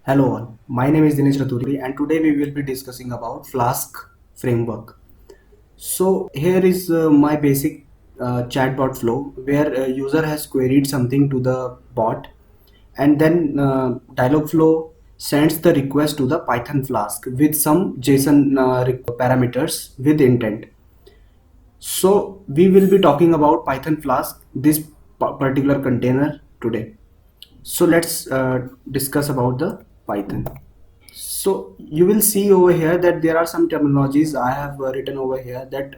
Hello all, my name is Dinesh Raturi and today we will be discussing about Flask framework. So here is my basic chatbot flow where a user has queried something to the bot and then Dialogflow sends the request to the Python Flask with some JSON parameters with intent. So we will be talking about Python Flask, this particular container today. So let's discuss about the Python. So you will see over here that there are some terminologies I have written over here that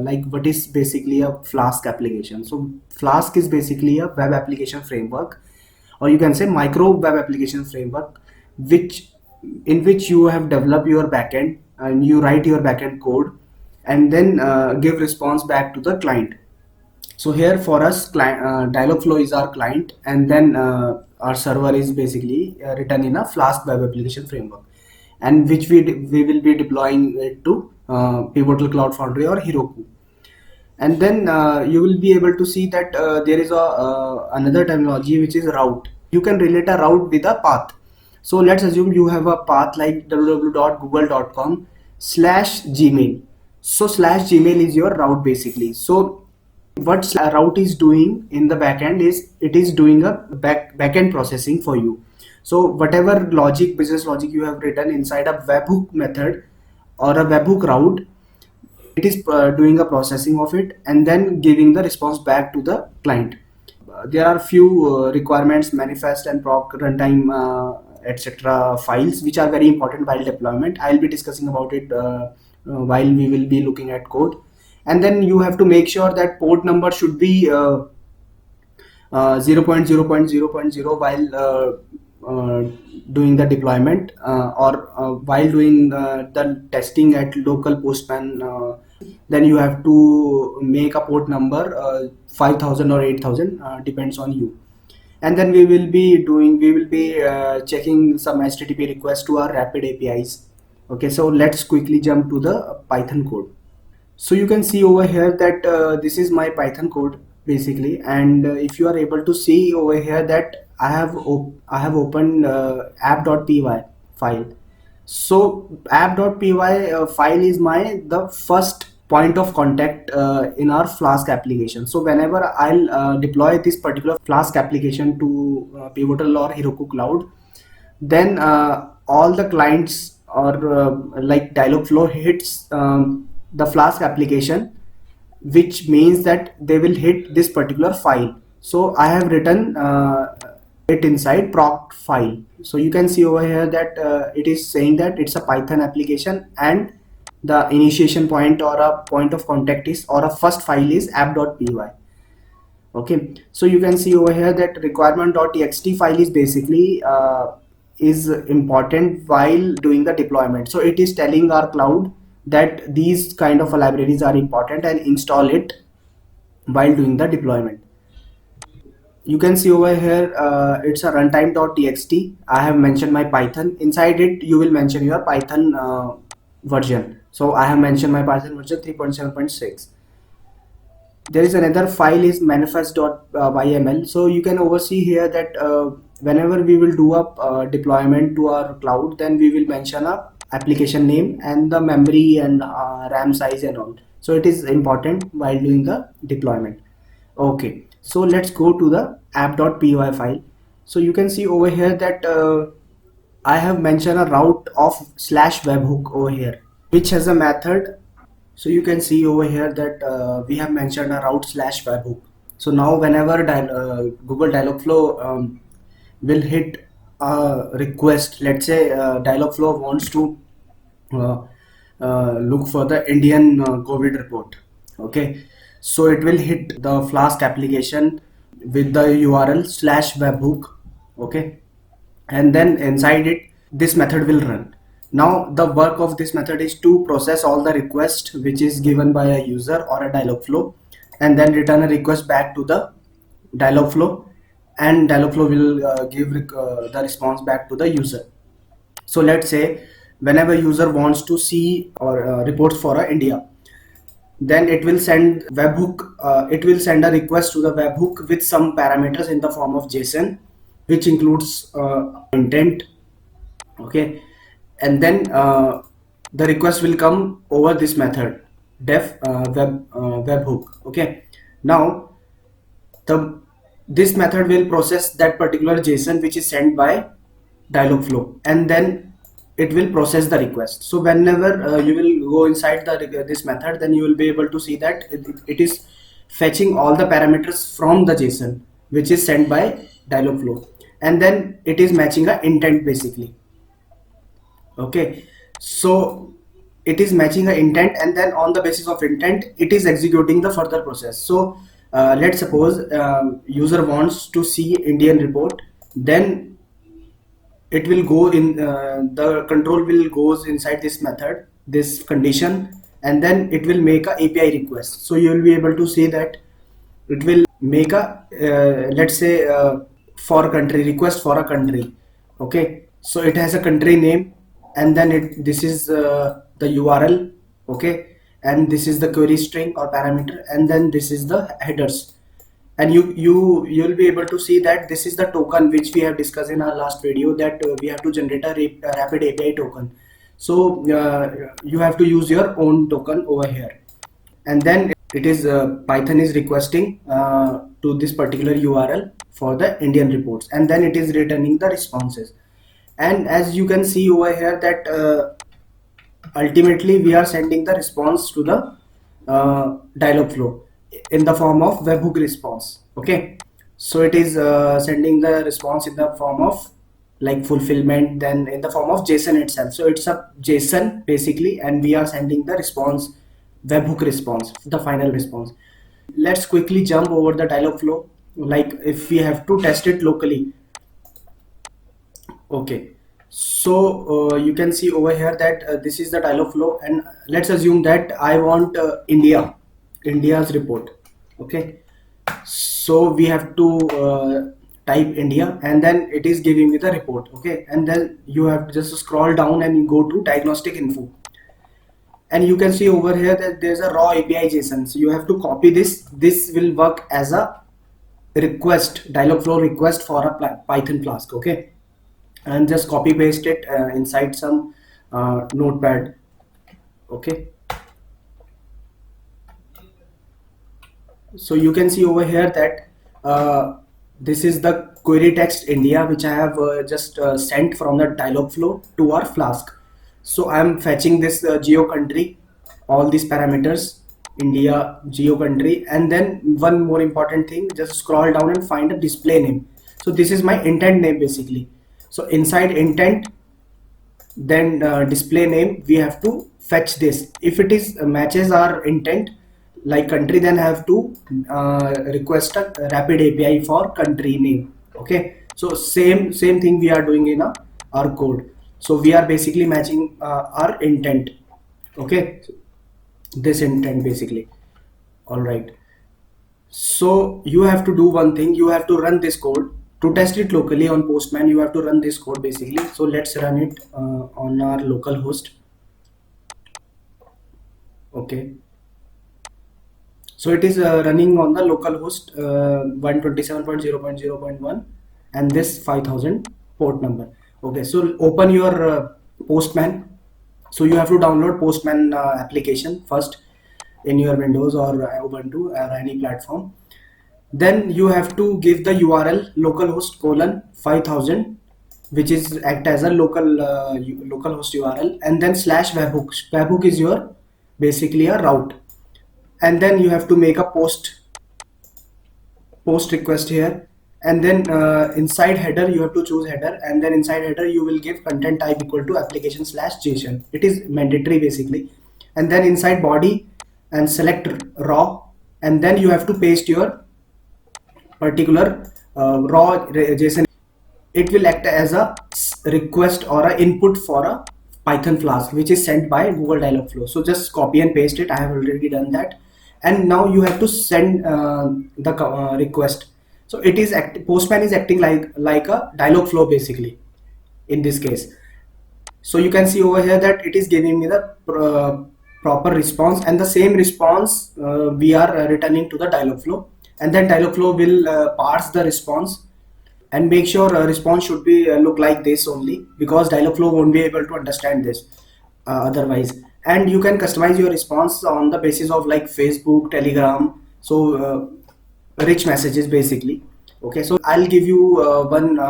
like what is basically a Flask application. So Flask is basically a web application framework, or you can say micro web application framework, which in which you have developed your backend and you write your backend code and then give response back to the client. So here for us, Dialogflow is our client, and then our server is basically written in a Flask web application framework, and which we will be deploying it to Pivotal Cloud Foundry or Heroku. And then you will be able to see that there is a another terminology which is route. You can relate a route with a path. So let's assume you have a path like www.google.com/gmail. So slash gmail is your route basically. So what route is doing in the backend is it is doing a backend processing for you. So whatever logic, business logic you have written inside a webhook method or a webhook route, it is doing a processing of it and then giving the response back to the client. There are few requirements, manifest and proc runtime etc files which are very important while deployment. I'll be discussing about it while we will be looking at code. And then you have to make sure that port number should be 0.0.0.0 while doing the deployment or while doing the testing at local postman. Then you have to make a port number 5000 or 8000, depends on you. And then we will be checking some http requests to our rapid apis. Okay, so let's quickly jump to the python code. So you can see over here that this is my python code basically, and if you are able to see over here that I have opened app.py file. So app.py file is my the first point of contact in our Flask application. So whenever I'll deploy this particular Flask application to Pivotal or Heroku Cloud, then all the clients or like Dialogflow hits the Flask application, which means that they will hit this particular file. So I have written it inside proc file. So you can see over here that it is saying that it's a Python application and the initiation point or a point of contact is or a first file is app.py. Okay, so you can see over here that requirement.txt file is basically is important while doing the deployment. So it is telling our cloud that these kind of libraries are important and install it while doing the deployment. You can see over here it's a runtime.txt. I have mentioned my python. Inside it you will mention your python version. So I have mentioned my python version 3.7.6. There is another file is manifest.yml. So you can oversee here that whenever we will do a deployment to our cloud, then we will mention a application name and the memory and ram size and all. So it is important while doing the deployment. Okay, so let's go to the app.py file. So you can see over here that I have mentioned a route of slash webhook over here, which has a method. So you can see over here that we have mentioned a route slash webhook. So now whenever Google Dialogflow will hit a request, let's say Dialogflow wants to uh, look for the Indian COVID report. Okay, so it will hit the Flask application with the URL slash webhook. Okay, and then inside it this method will run. Now the work of this method is to process all the request which is given by a user or a Dialogflow and then return a request back to the Dialogflow, and Dialogflow will give the response back to the user. So let's say whenever user wants to see or reports for India, then it will send webhook, it will send a request to the webhook with some parameters in the form of JSON, which includes intent, okay, and then the request will come over this method, def webhook. Okay, now the this method will process that particular JSON which is sent by Dialogflow, and then it will process the request. So whenever you will go inside this method, then you will be able to see that it is fetching all the parameters from the JSON which is sent by Dialogflow, and then it is matching a intent basically. Okay, so it is matching a intent, and then on the basis of intent it is executing the further process. So let's suppose user wants to see Indian report, then it will go in the control will goes inside this method, this condition, and then it will make a API request. So you will be able to see that it will make a let's say for a country, request for a country. Okay, so it has a country name, and then this is the URL. Okay, and this is the query string or parameter, and then this is the headers. And you'll be able to see that this is the token which we have discussed in our last video, that we have to generate a rapid API token. So you have to use your own token over here, and then it is Python is requesting to this particular URL for the Indian reports, and then it is returning the responses. And as you can see over here that ultimately we are sending the response to the Dialogflow in the form of webhook response. Okay, so it is sending the response in the form of like fulfillment, then in the form of JSON itself. So it's a JSON basically, and we are sending the response, webhook response, the final response. Let's quickly jump over the Dialogflow, like if we have to test it locally. Okay, so you can see over here that this is the Dialogflow, and let's assume that I want India's report. Okay, so we have to type India, and then it is giving me the report. Okay, and then you have to just scroll down and go to diagnostic info, and you can see over here that there's a raw API JSON. So you have to copy this will work as a request, Dialogflow request for a Python Flask. Okay, and just copy paste it inside some notepad. Okay, so you can see over here that this is the query text India which I have just sent from the Dialogflow to our Flask. So I am fetching this geo country, all these parameters, India, geo country, and then one more important thing, just scroll down and find a display name. So this is my intent name basically. So inside intent, then display name, we have to fetch this. If it is matches our intent like country, then I have to request a rapid API for country name. Okay, so same thing we are doing in our code. So we are basically matching our intent. Okay, this intent basically. All right, so you have to do one thing, you have to run this code to test it locally on Postman. You have to run this code basically. So let's run it on our local host. Okay, so it is running on the local host 127.0.0.1 and this 5000 port number. Okay, so open your Postman. So you have to download Postman application first in your Windows or Ubuntu or any platform. Then you have to give the URL localhost colon 5000, which is act as a localhost URL, and then slash webhook. Webhook is your basically a route, and then you have to make a post request here, and then inside header you have to choose header, and then inside header you will give content type equal to application slash JSON. It is mandatory basically, and then inside body and select raw, and then you have to paste your particular raw JSON. It will act as a request or a input for a Python Flask which is sent by Google Dialogflow. So just copy and paste it. I have already done that, and now you have to send the request. So it is Postman is acting like a Dialogflow basically in this case. So you can see over here that it is giving me the proper response, and the same response we are returning to the Dialogflow, and then Dialogflow will parse the response and make sure response should be look like this only, because Dialogflow won't be able to understand this otherwise. And you can customize your response on the basis of like Facebook, Telegram, so rich messages basically. Okay, so I'll give you one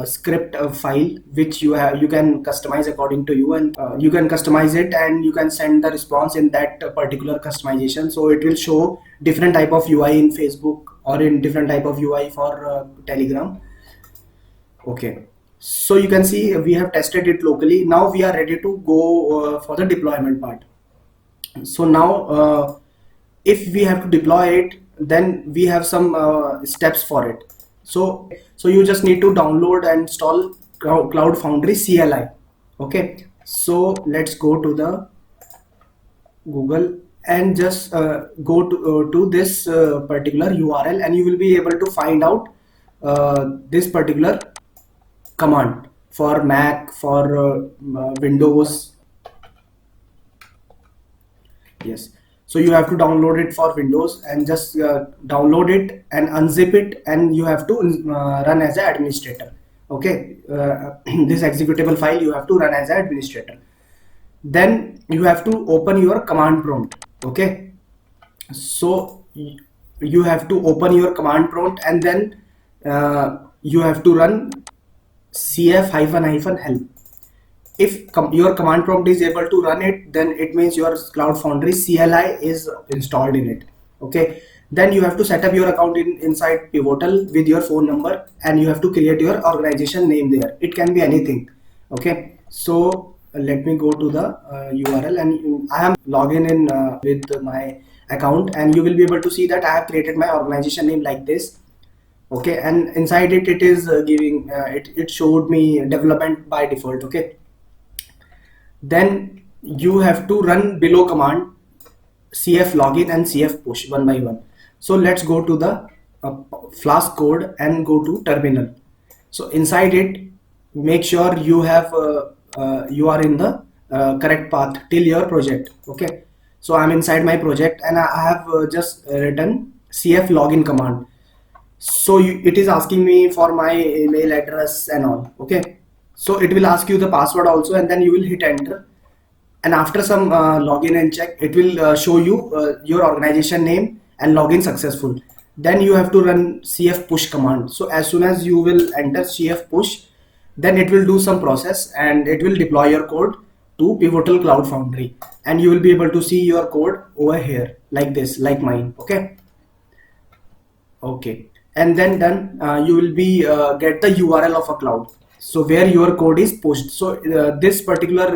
script file which you can customize according to you, and you can customize it and you can send the response in that particular customization. So it will show different type of UI in Facebook or in different type of UI for Telegram. Okay, so you can see we have tested it locally. Now we are ready to go for the deployment part. So now if we have to deploy it, then we have some steps for it. So you just need to download and install Cloud Foundry CLI. Okay, so let's go to the Google and just go to this particular URL, and you will be able to find out this particular command for Mac, for Windows. Yes, so you have to download it for Windows, and just download it and unzip it, and you have to run as an administrator. Okay, this executable file you have to run as an administrator. Then you have to open your command prompt. Okay, so you have to open your command prompt, and then you have to run cf -help. If your command prompt is able to run it, then it means your Cloud Foundry CLI is installed in it. Okay, then you have to set up your account inside Pivotal with your phone number, and you have to create your organization name there. It can be anything. Okay, so let me go to the URL, and I am logging in with my account, and you will be able to see that I have created my organization name like this. Okay, and inside it is giving it showed me development by default. Okay, then you have to run below command cf login and cf push one by one. So let's go to the Flask code and go to terminal. So inside it, make sure you have you are in the correct path till your project. Okay, so I'm inside my project, and I have just written cf login command. So it is asking me for my email address and all. Okay, so it will ask you the password also, and then you will hit enter, and after some login and check, it will show you your organization name and login successful. Then you have to run cf push command. So as soon as you will enter cf push, then it will do some process and it will deploy your code to Pivotal Cloud Foundry, and you will be able to see your code over here like this, like mine. Okay, and then done, you will be get the URL of a cloud, so where your code is pushed. So this particular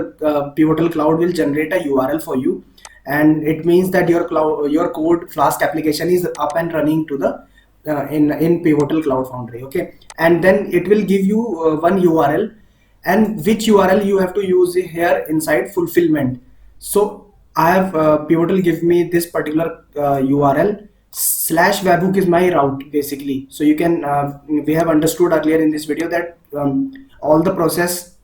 Pivotal Cloud will generate a URL for you, and it means that your code Flask application is up and running to the in Pivotal Cloud Foundry. Okay, and then it will give you one URL, and which URL you have to use here inside fulfillment. So I have Pivotal give me this particular URL. /webhook is my route basically. So you can we have understood earlier in this video that all the process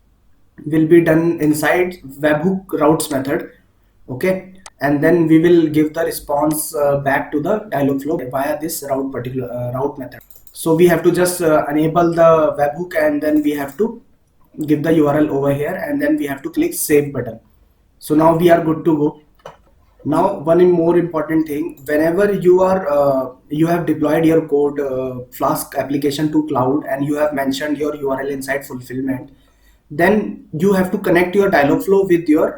will be done inside webhook routes method. Okay, and then we will give the response back to the Dialogflow via this route method. So we have to just enable the webhook, and then we have to give the URL over here, and then we have to click save button. So now we are good to go. Now one more important thing, whenever you are you have deployed your code Flask application to cloud, and you have mentioned your URL inside fulfillment, then you have to connect your Dialogflow with your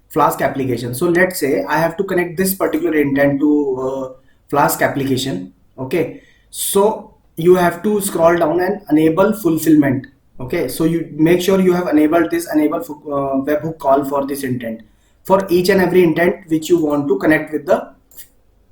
Flask application. So let's say I have to connect this particular intent to Flask application. Okay, so you have to scroll down and enable fulfillment. Okay, so you make sure you have enabled this enable webhook call for this intent, for each and every intent which you want to connect with the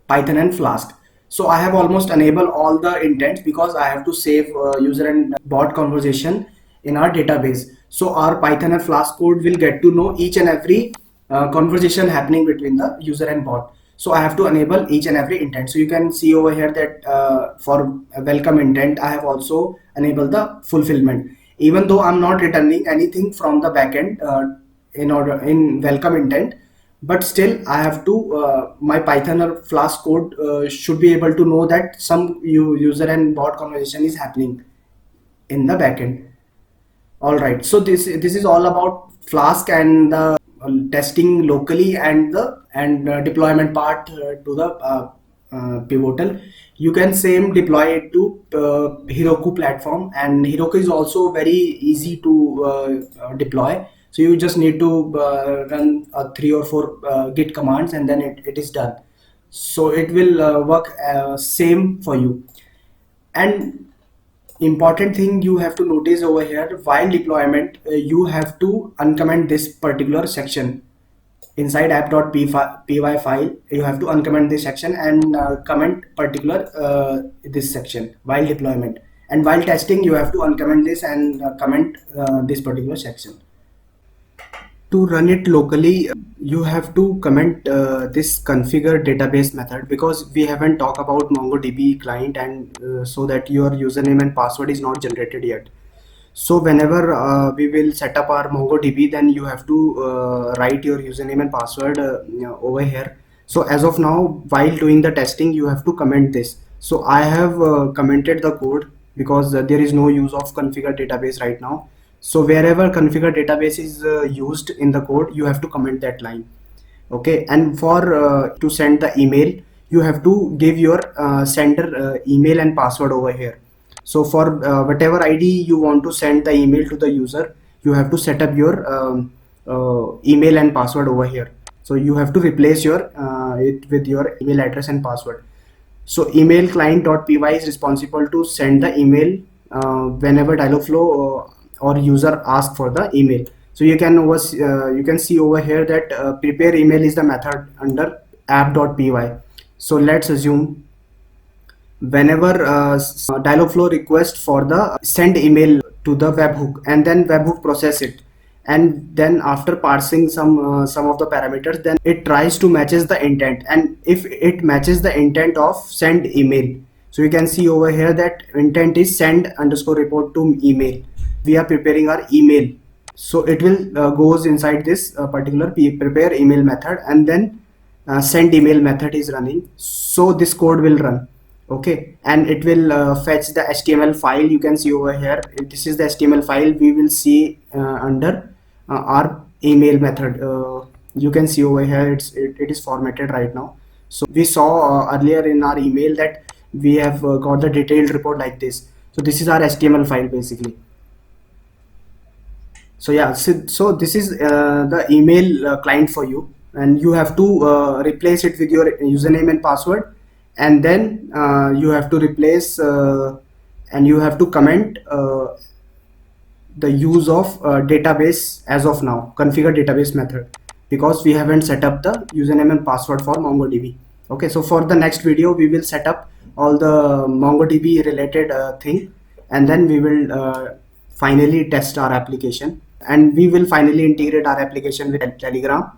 Python and Flask. So I have almost enabled all the intents, because I have to save user and bot conversation in our database. So our Python and Flask code will get to know each and every conversation happening between the user and bot. So I have to enable each and every intent. So you can see over here that for a welcome intent, I have also enabled the fulfillment. Even though I'm not returning anything from the backend in welcome intent, but still I have to my Python or Flask code should be able to know that some user and bot conversation is happening in the backend. All right, so this is all about Flask and the testing locally and the deployment part to the Pivotal. You can same deploy it to Heroku platform, and Heroku is also very easy to deploy. So you just need to run 3 or 4 Git commands, and then it is done. So it will work same for you. And important thing you have to notice over here, while deployment you have to uncomment this particular section inside app.py file. You have to uncomment this section and comment particular this section while deployment, and while testing you have to uncomment this and comment this particular section. To run it locally, you have to comment this configure database method, because we haven't talked about MongoDB client, and so that your username and password is not generated yet. So whenever we will set up our MongoDB, then you have to write your username and password over here. So as of now, while doing the testing, you have to comment this. So I have commented the code, because there is no use of configure database right now. So wherever configure database is used in the code, you have to comment that line. Okay, and for to send the email, you have to give your sender email and password over here. So for whatever ID you want to send the email to the user, you have to set up your email and password over here. So you have to replace your it with your email address and password. So email client.py is responsible to send the email whenever Dialogflow or user ask for the email. So you can see over here that prepare email is the method under app.py. So let's assume whenever Dialogflow request for the send email to the webhook, and then webhook process it, and then after parsing some of the parameters, then it tries to matches the intent, and if it matches the intent of send email, so you can see over here that intent is send underscore report to email. We are preparing our email, so it will goes inside this particular prepare email method, and then send email method is running. So this code will run. Okay, and it will fetch the HTML file. You can see over here, this is the HTML file we will see under our email method. You can see over here it is formatted right now. So we saw earlier in our email that we have got the detailed report like this. So this is our HTML file basically. So yeah, so this is the email client for you, and you have to replace it with your username and password, and then you have to replace and you have to comment the use of database as of now, configure database method, because we haven't set up the username and password for MongoDB. Okay, so for the next video we will set up all the MongoDB related thing, and then we will finally test our application, and we will finally integrate our application with Telegram.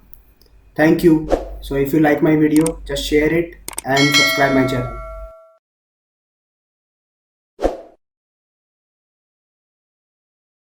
Thank you. So if you like my video, just share it and subscribe my channel.